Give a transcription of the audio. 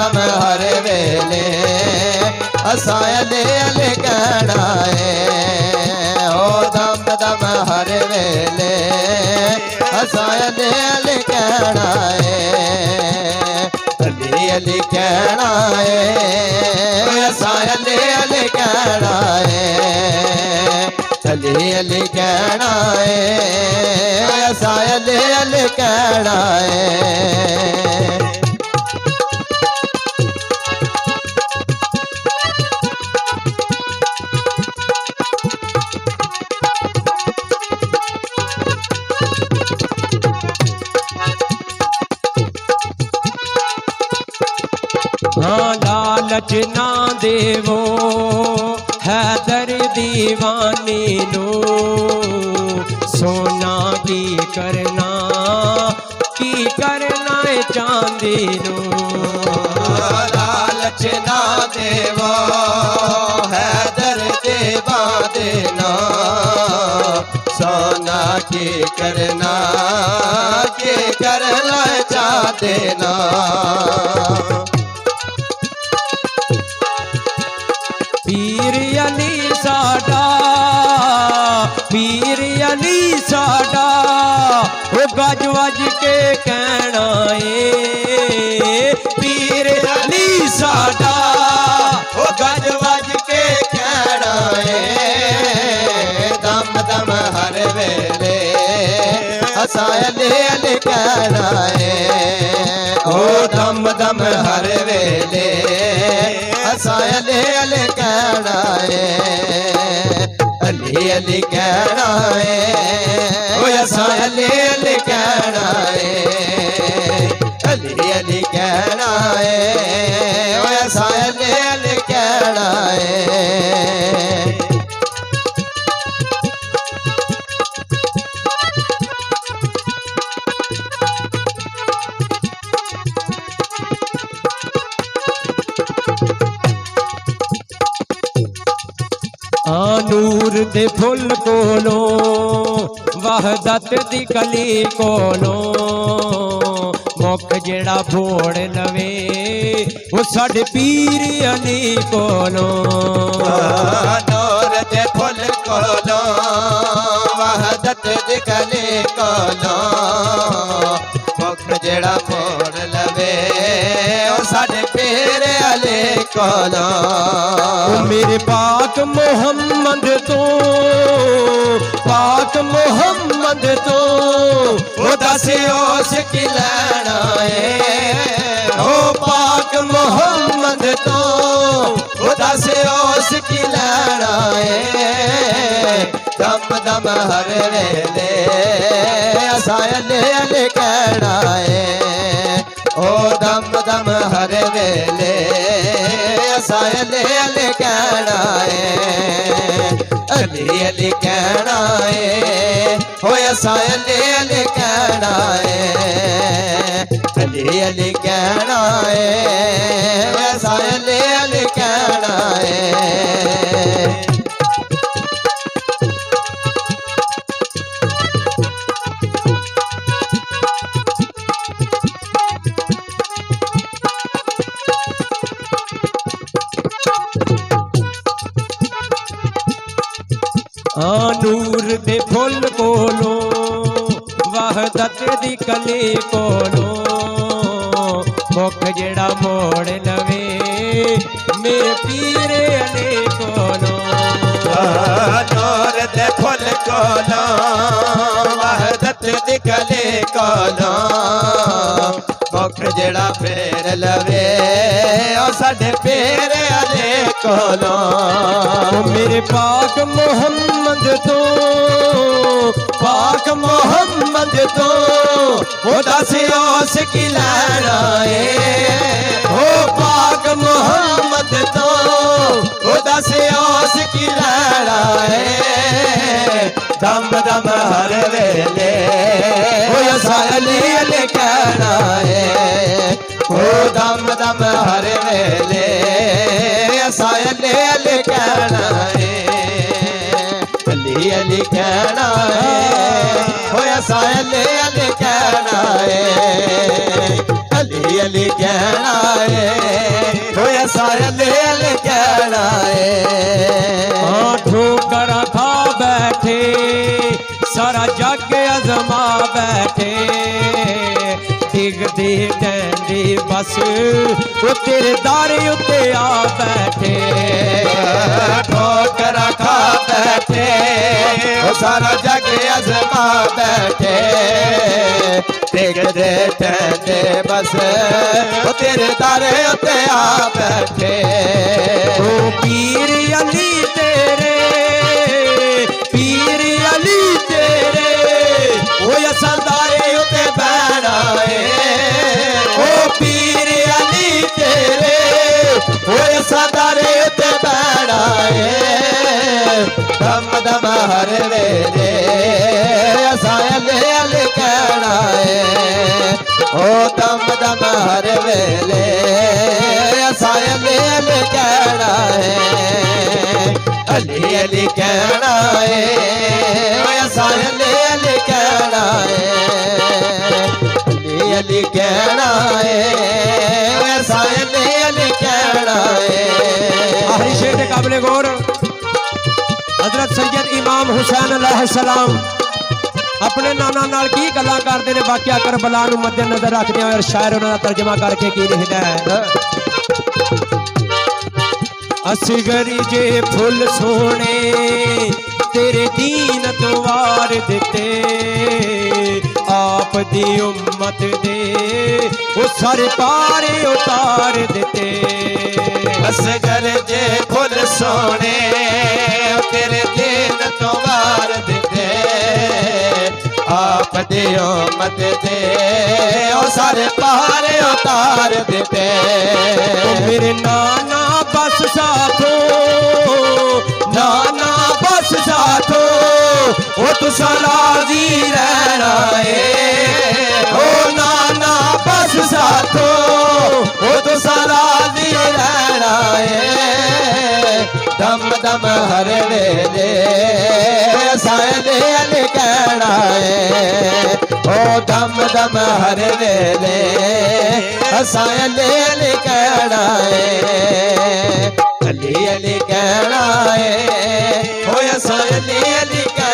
दम हर वेले असां अले अले कहना है। ओ दम दम हर वेले असां अले अले कहना है। अली अली कहना है असां अले अले कहना है। अली अली कहना है असां अले अले कहना है। हाँ लालच ना देवो हैदर दीवानी नो सोना की करना है चांदी नो। लालच ना देवो हैदर देवा देना सोना की करना चा देना। पीर अली साडा वो गज वज के कहना है। पीर अली साडा वो गज वज के कहना है। दम दम हर वेले असां अले अले कहना है। ओ दम दम हर वेले असां अले अले कहना है। अली अली कहना है ओ असां अले अले कहना है। अली अली कहना है ओ असां अले अले कहना है। नूर दे फुल कोलो वहदत दी कली कोलो मुख जेड़ा फोड़ लवे वो साडे पीर अली कोलो। नूर दे फुल कोलो वहदत दी कली कोलो मुख जेड़ा फोड़ लवे वो साडे पीर अली कोलो। मेरे पाक मोहम्मद तो वो दस ओस की लैना है। ओ पाक मोहम्मद तो वो दस ओस की लैना है। दम दम हर वेले असां अले अले कहना है। ओ दम दम हर वेले असां अले अले कहना है। अली अली कहना है ओ असां अले अले कहना है। अली अली कहना है ओ असां अले अले कहना है। नूर दे फुल कोलो वहदत दी कली कोलो मुख जेड़ा मोड़ लवे मेरे पीर अली कोलो। नूर दे फुल कोलो वहदत दी कली कोलो मुख जेड़ा फेर लवे ओ साडे पीर अली कोलो। मेरे पाक मोहम्मद तो वो दस ओस की लैना है। ओ पाक मोहम्मद तो वो दस ओस की लैना है। दम दम हर वेले ओ असां अले अले कहना है। ओ दम दम हर वेले असां अले अले कहना है। अली अली कहना है ओ असां अले अले कहना है। अली अली कहना है बस वो तेरे दारे उत्ते आ बैठे ठोकर खा बैठे वो सारा जग अजमा बैठे देख दे ठहरे बस वो तेरे दारे उत्ते आ बैठे ओ पीर अली तेरे पीर अली तेरे वो असलदारे उत्ते बैठा है ओ पीर अली तेरे वो असलदारे उत्ते बैठा है दम दम हर वेले असायले अल कहना है ओ दम दम हर वेले असायले अल कहना है अली अली कहना है ओ असायले अल कहना है अली अली कहना है ओ असायले अल कहना है आखिरी शेर के काबिल गौर हजरत सैयद इमाम हुसैन अलैहिस्सलाम अपने नाना नाल की गल्लां करदे ने वाकिया करबला नूं मद्दे नजर रखदे होए शायर उन्हां दा तर्जमा करके की लिखदा है असगर जे फुल सोने तेरे दीन द्वार दिते आप दी उम्मत दे वो सर पारे उतार दिते असगर जे फुल सोने तेरे दिन तो वार दिते आप दियो मत दे ओ सारे पहाड़े उतार दिते ओ मेरे नाना बस साथों नाना बस साथो ओ तुसा राजी रहना है ओ नाना बस साथो ओ तुसा राजी रहना है दम दम हर वेले सायले अल कहना है ओ दम दम हर वेले सायले अल कहना है अली अली कहना है ओ अली अली कहना